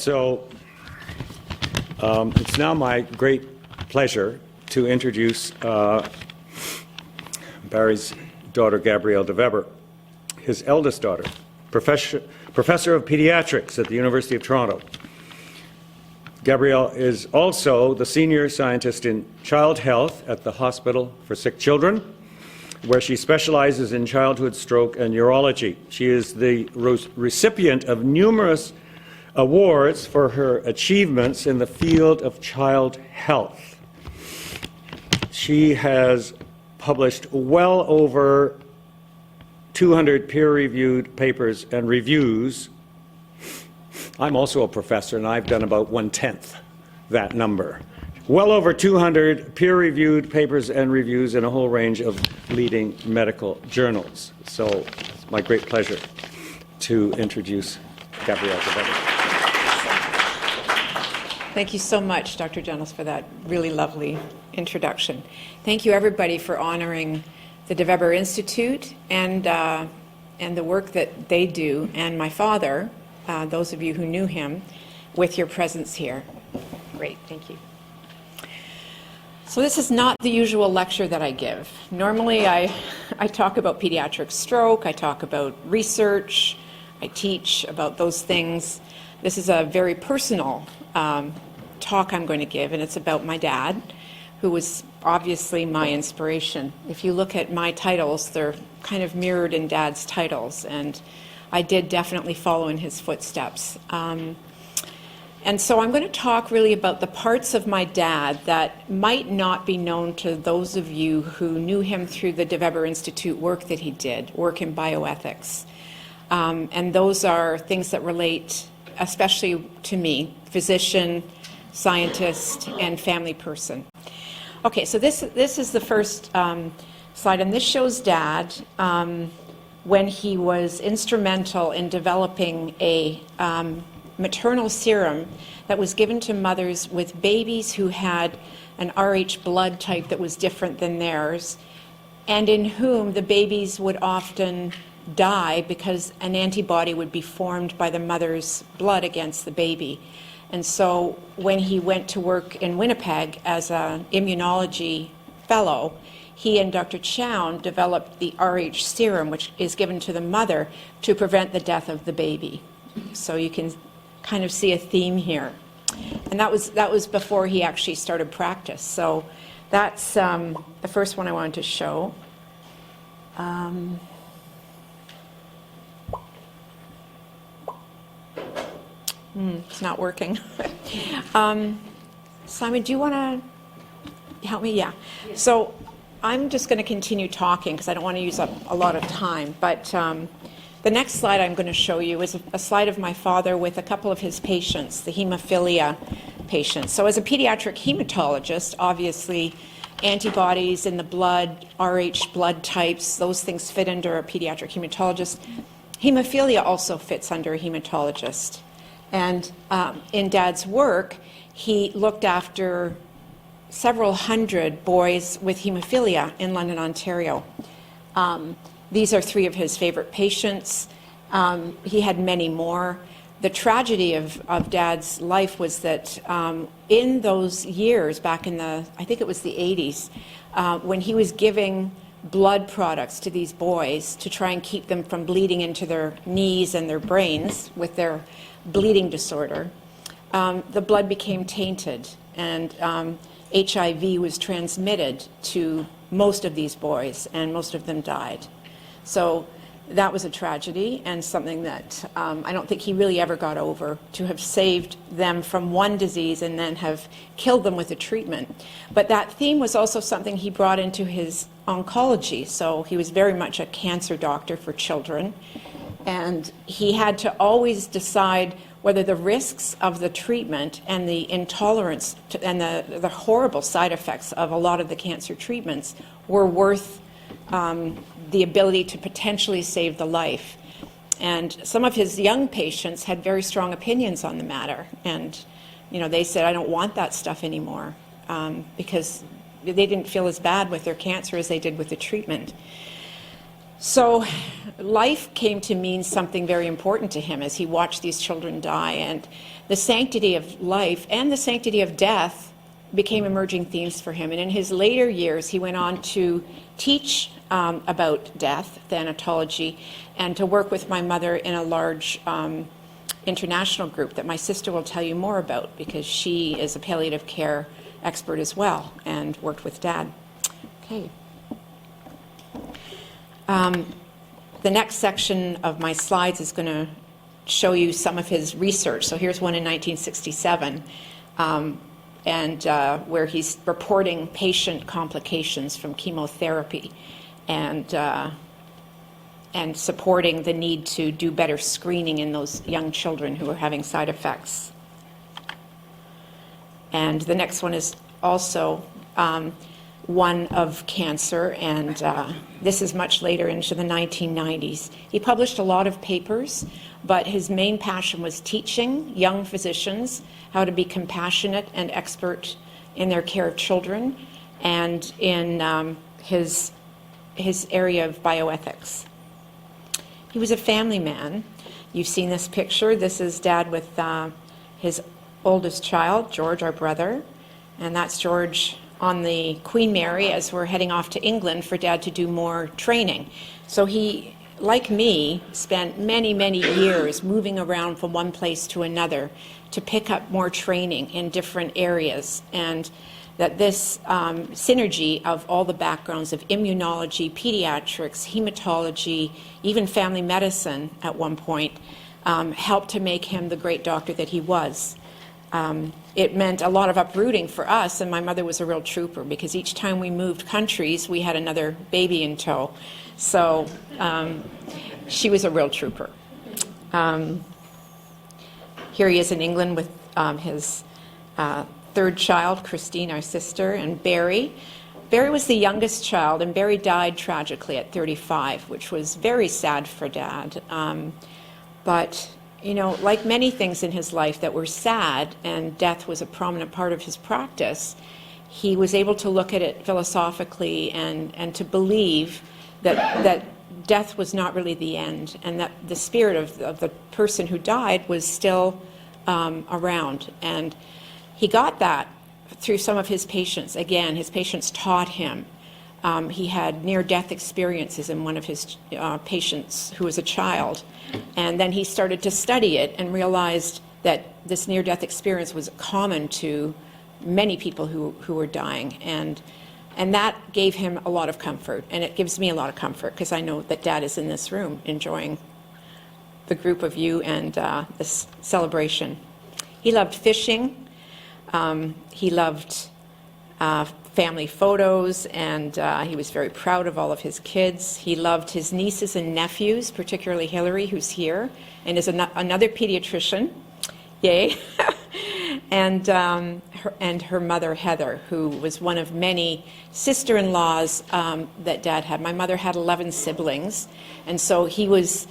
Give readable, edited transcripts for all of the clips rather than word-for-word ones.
So it's now my great pleasure to introduce Barrie's daughter, Gabrielle deVeber, his eldest daughter, professor of pediatrics at the University of Toronto. Gabrielle is also the senior scientist in child health at the Hospital for Sick Children, where she specializes in childhood stroke and neurology. She is the recipient of numerous awards for her achievements in the field of child health. She has published well over 200 peer-reviewed papers and reviews. I'm also a professor, and I've done about 1/10 that number. Well over 200 peer-reviewed papers and reviews in a whole range of leading medical journals. So it's my great pleasure to introduce Gabrielle deVeber. Thank you so much, Dr. Jennels, for that really lovely introduction. Thank you, everybody, for honoring the deVeber Institute and the work that they do, and my father, those of you who knew him, with your presence here. Great, thank you. So this is not the usual lecture that I give. Normally I talk about pediatric stroke, I talk about research, I teach about those things. This is a very personal talk I'm going to give, and it's about my dad, who was obviously my inspiration. If you look at my titles, they're kind of mirrored in Dad's titles, and I did definitely follow in his footsteps. And so I'm going to talk really about the parts of my dad that might not be known to those of you who knew him through the deVeber Institute work that he did, work in bioethics. And those are things that relate especially to me, physician, scientist, and family person. Okay, so this is the first slide, and this shows Dad when he was instrumental in developing a maternal serum that was given to mothers with babies who had an Rh blood type that was different than theirs, and in whom the babies would often die because an antibody would be formed by the mother's blood against the baby. And so when he went to work in Winnipeg as an immunology fellow, he and Dr. Chown developed the Rh serum, which is given to the mother to prevent the death of the baby. So you can kind of see a theme here. And that was before he actually started practice. So that's the first one I wanted to show. It's not working. Simon, do you want to help me? Yeah. So I'm just going to continue talking because I don't want to use up a lot of time. But the next slide I'm going to show you is a slide of my father with a couple of his patients, the hemophilia patients. So as a pediatric hematologist, obviously antibodies in the blood, Rh blood types, those things fit under a pediatric hematologist. Hemophilia also fits under a hematologist. And in Dad's work, he looked after several hundred boys with hemophilia in London, Ontario. These are three of his favorite patients. He had many more. The tragedy of Dad's life was that in those years, back in I think it was the 80s, when he was giving blood products to these boys to try and keep them from bleeding into their knees and their brains with their bleeding disorder, the blood became tainted, and HIV was transmitted to most of these boys, and most of them died. So that was a tragedy, and something that I don't think he really ever got over, to have saved them from one disease and then have killed them with a treatment. But that theme was also something he brought into his oncology. So he was very much a cancer doctor for children, and he had to always decide whether the risks of the treatment and the intolerance to, and the horrible side effects of a lot of the cancer treatments were worth the ability to potentially save the life. And some of his young patients had very strong opinions on the matter. And, you know, they said, I don't want that stuff anymore, because they didn't feel as bad with their cancer as they did with the treatment. So life came to mean something very important to him as he watched these children die, and the sanctity of life and the sanctity of death became emerging themes for him. And in his later years, he went on to teach about death, thanatology, and to work with my mother in a large international group that my sister will tell you more about, because she is a palliative care expert as well and worked with Dad. Okay. The next section of my slides is going to show you some of his research. So here's one in 1967, where he's reporting patient complications from chemotherapy and supporting the need to do better screening in those young children who are having side effects. And the next one is also one of cancer, and this is much later into the 1990s. He published a lot of papers, but his main passion was teaching young physicians how to be compassionate and expert in their care of children, and in his area of bioethics. He was a family man. You've seen this picture. This is Dad with his oldest child, George, our brother, and that's George on the Queen Mary as we're heading off to England for Dad to do more training. So he, like me, spent many, many years moving around from one place to another to pick up more training in different areas, and that this synergy of all the backgrounds of immunology, pediatrics, hematology, even family medicine at one point, helped to make him the great doctor that he was. It meant a lot of uprooting for us, and my mother was a real trooper, because each time we moved countries, we had another baby in tow. So she was a real trooper. Here he is in England with his third child, Christine, our sister, and Barrie. Barrie was the youngest child, and Barrie died tragically at 35, which was very sad for Dad. But you know, like many things in his life that were sad, and death was a prominent part of his practice, he was able to look at it philosophically and to believe that death was not really the end, and that the spirit of the person who died was still around. And he got that through some of his patients. Again, his patients taught him. He had near-death experiences in one of his patients who was a child. And then he started to study it and realized that this near-death experience was common to many people who were dying. And that gave him a lot of comfort. And it gives me a lot of comfort, because I know that Dad is in this room enjoying the group of you and this celebration. He loved fishing. He loved family photos, and he was very proud of all of his kids. He loved his nieces and nephews, particularly Hillary, who's here, and is another pediatrician. Yay. and her mother, Heather, who was one of many sister-in-laws that Dad had. My mother had 11 siblings, and so he was,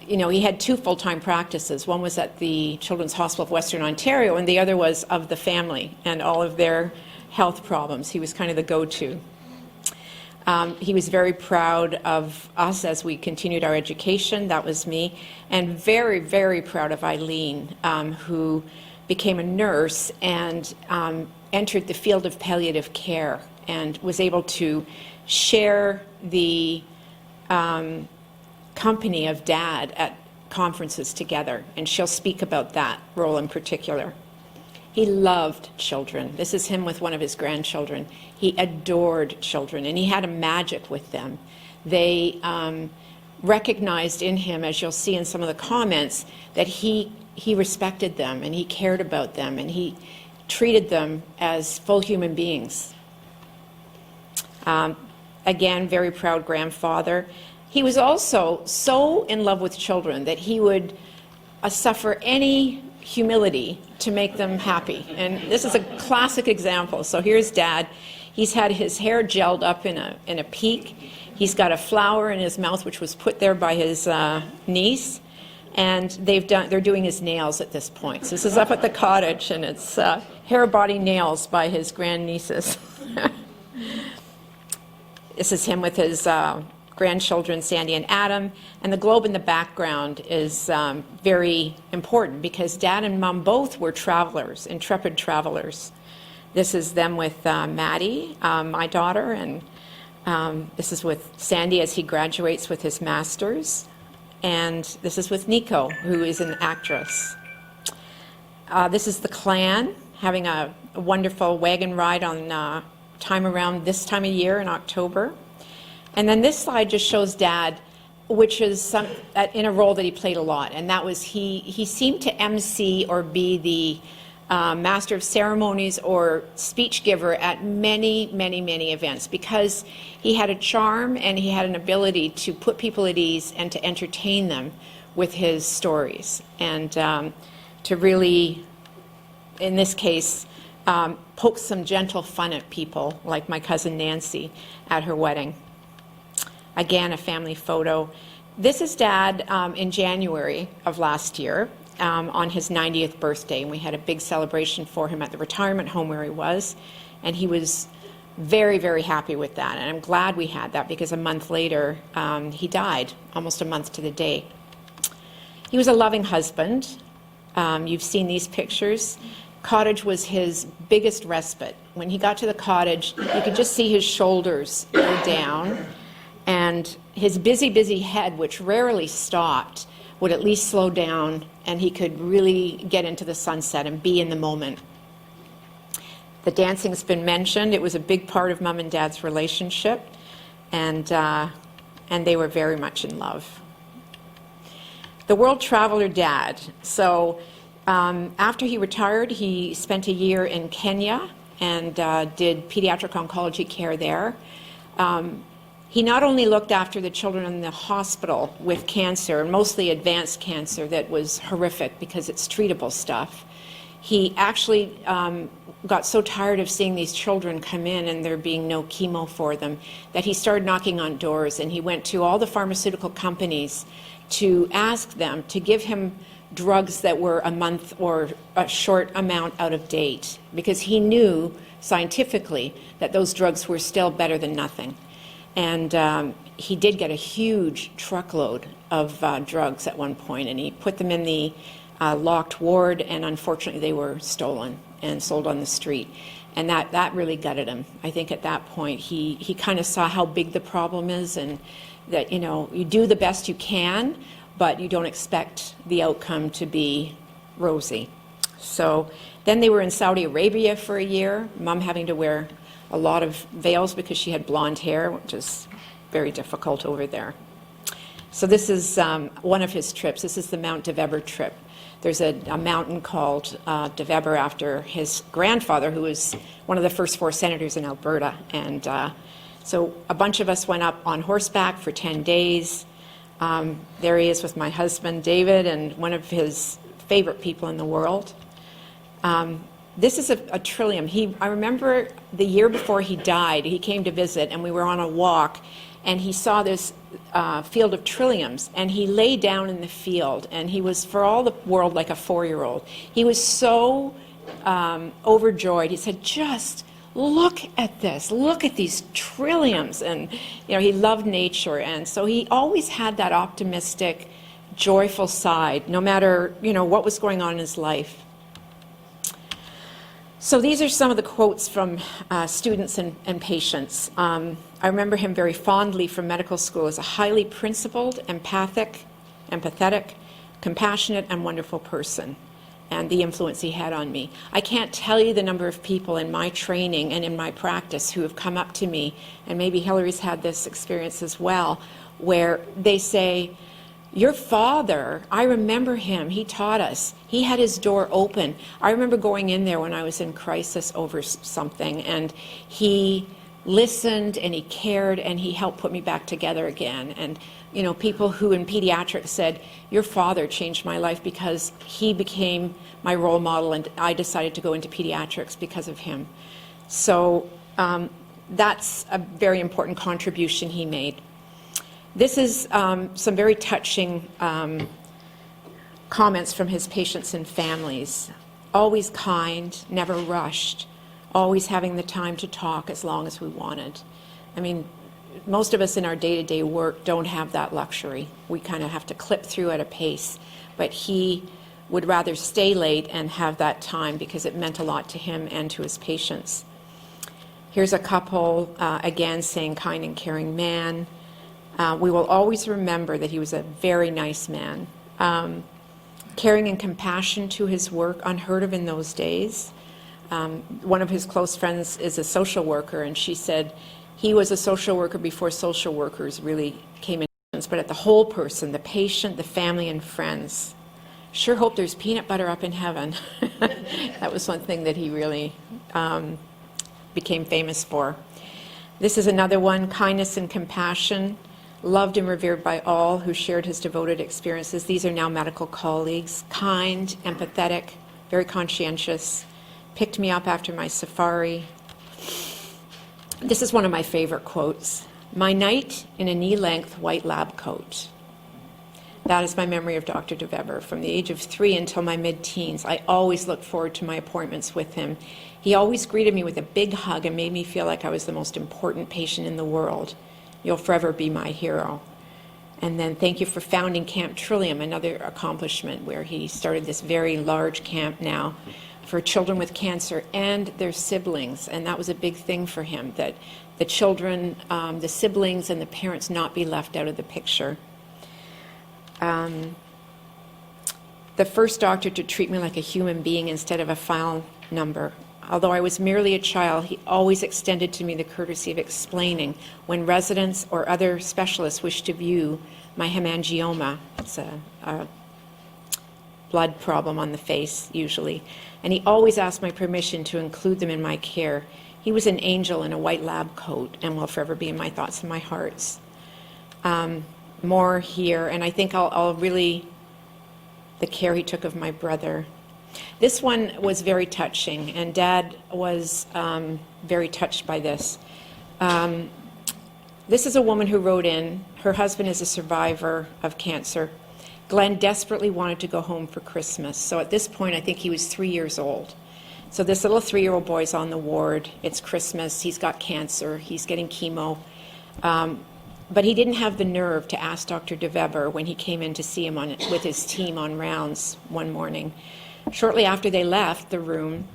you know, he had two full-time practices. One was at the Children's Hospital of Western Ontario, and the other was of the family and all of their health problems. He was kind of the go-to. He was very proud of us as we continued our education. That was me. And very, very proud of Eileen, who became a nurse and entered the field of palliative care and was able to share the company of Dad at conferences together. And she'll speak about that role in particular. He loved children. This is him with one of his grandchildren. He adored children, and he had a magic with them. They recognized in him, as you'll see in some of the comments, that he respected them, and he cared about them, and he treated them as full human beings. Again, very proud grandfather. He was also so in love with children that he would suffer any humility to make them happy. And this is a classic example. So here's Dad. He's had his hair gelled up in a peak. He's got a flower in his mouth, which was put there by his niece. And they're doing his nails at this point. So this is up at the cottage, and it's hair, body, nails by his grandnieces. This is him with his grandchildren, Sandy and Adam, and the globe in the background is very important because Dad and Mom both were travelers, intrepid travelers. This is them with Maddie, my daughter, and this is with Sandy as he graduates with his master's, and this is with Nico, who is an actress. This is the clan having a wonderful wagon ride on time around this time of year in October. And then this slide just shows Dad, which is in a role that he played a lot, and that was he seemed to MC or be the master of ceremonies or speech giver at many, many, many events because he had a charm and he had an ability to put people at ease and to entertain them with his stories and to really, in this case, poke some gentle fun at people like my cousin Nancy at her wedding. Again, a family photo. This is Dad in January of last year on his 90th birthday, and we had a big celebration for him at the retirement home where he was, and he was very, very happy with that, and I'm glad we had that because a month later he died, almost a month to the day. He was a loving husband. You've seen these pictures. Cottage was his biggest respite. When he got to the cottage, you could just see his shoulders go down, and his busy, busy head, which rarely stopped, would at least slow down, and he could really get into the sunset and be in the moment. The dancing's been mentioned. It was a big part of Mom and Dad's relationship, and they were very much in love. The world traveler Dad. So after he retired, he spent a year in Kenya and did pediatric oncology care there. He not only looked after the children in the hospital with cancer, mostly advanced cancer that was horrific because it's treatable stuff. He actually got so tired of seeing these children come in and there being no chemo for them that he started knocking on doors, and he went to all the pharmaceutical companies to ask them to give him drugs that were a month or a short amount out of date because he knew scientifically that those drugs were still better than nothing. And he did get a huge truckload of drugs at one point, and he put them in the locked ward, and unfortunately they were stolen and sold on the street. And that really gutted him. I think at that point he kind of saw how big the problem is, and that, you know, you do the best you can, but you don't expect the outcome to be rosy. So then they were in Saudi Arabia for a year, Mom having to wear a lot of veils because she had blonde hair, which is very difficult over there. So this is one of his trips. This is the Mount deVeber trip. There's a mountain called deVeber after his grandfather, who was one of the first 4 senators in Alberta. And so a bunch of us went up on horseback for 10 days. There he is with my husband, David, and one of his favorite people in the world. This is a trillium. I remember the year before he died, he came to visit, and we were on a walk, and he saw this field of trilliums, and he lay down in the field, and he was, for all the world, like a 4-year-old. He was so overjoyed. He said, just look at this. Look at these trilliums. And, you know, he loved nature, and so he always had that optimistic, joyful side, no matter, you know, what was going on in his life. So these are some of the quotes from students and patients. I remember him very fondly from medical school as a highly principled, empathetic, compassionate, and wonderful person, and the influence he had on me. I can't tell you the number of people in my training and in my practice who have come up to me, and maybe Hillary's had this experience as well, where they say, your father, I remember him, he taught us. He had his door open. I remember going in there when I was in crisis over something, and he listened and he cared and he helped put me back together again. And, you know, people who in pediatrics said, your father changed my life because he became my role model, and I decided to go into pediatrics because of him. So that's a very important contribution he made. This is some very touching comments from his patients and families. Always kind, never rushed, always having the time to talk as long as we wanted. I mean, most of us in our day-to-day work don't have that luxury. We kind of have to clip through at a pace. But he would rather stay late and have that time because it meant a lot to him and to his patients. Here's a couple, again, saying kind and caring man. We will always remember that he was a very nice man. Caring and compassion to his work, unheard of in those days. One of his close friends is a social worker, and she said he was a social worker before social workers really came in, but at the whole person, the patient, the family, and friends. Sure hope there's peanut butter up in heaven. That was one thing that he really became famous for. This is another one, kindness and compassion. Loved and revered by all who shared his devoted experiences. These are now medical colleagues. Kind, empathetic, very conscientious. Picked me up after my safari. This is one of my favorite quotes. My knight in a knee-length white lab coat. That is my memory of Dr. deVeber. From the age of 3 until my mid-teens, I always looked forward to my appointments with him. He always greeted me with a big hug and made me feel like I was the most important patient in the world. You'll forever be my hero. And then thank you for founding Camp Trillium, another accomplishment where he started this very large camp now for children with cancer and their siblings. And that was a big thing for him, that the children, the siblings and the parents not be left out of the picture. The first doctor to treat me like a human being instead of a file number. Although I was merely a child, he always extended to me the courtesy of explaining when residents or other specialists wished to view my hemangioma. It's a blood problem on the face, usually. And he always asked my permission to include them in my care. He was an angel in a white lab coat and will forever be in my thoughts and my hearts. More here, and I think I'll really, the care he took of my brother. This one was very touching, and Dad was very touched by this. This is a woman who wrote in. Her husband is a survivor of cancer. Glenn desperately wanted to go home for Christmas. So at this point, I think he was 3 years old. So this little 3-year-old boy's on the ward. It's Christmas. He's got cancer. He's getting chemo. But he didn't have the nerve to ask Dr. deVeber when he came in to see him with his team on rounds one morning. Shortly after they left the room,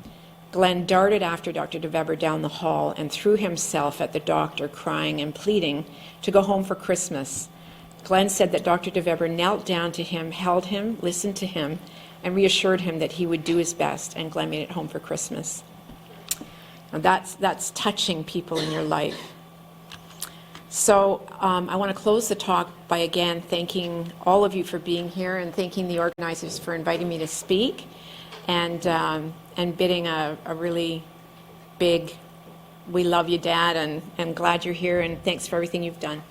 Glenn darted after Dr. deVeber down the hall and threw himself at the doctor, crying and pleading to go home for Christmas. Glenn said that Dr. deVeber knelt down to him, held him, listened to him, and reassured him that he would do his best, and Glenn made it home for Christmas. Now that's touching people in your life. So I want to close the talk by again thanking all of you for being here and thanking the organizers for inviting me to speak, and bidding a really big, we love you, Dad, and glad you're here, and thanks for everything you've done.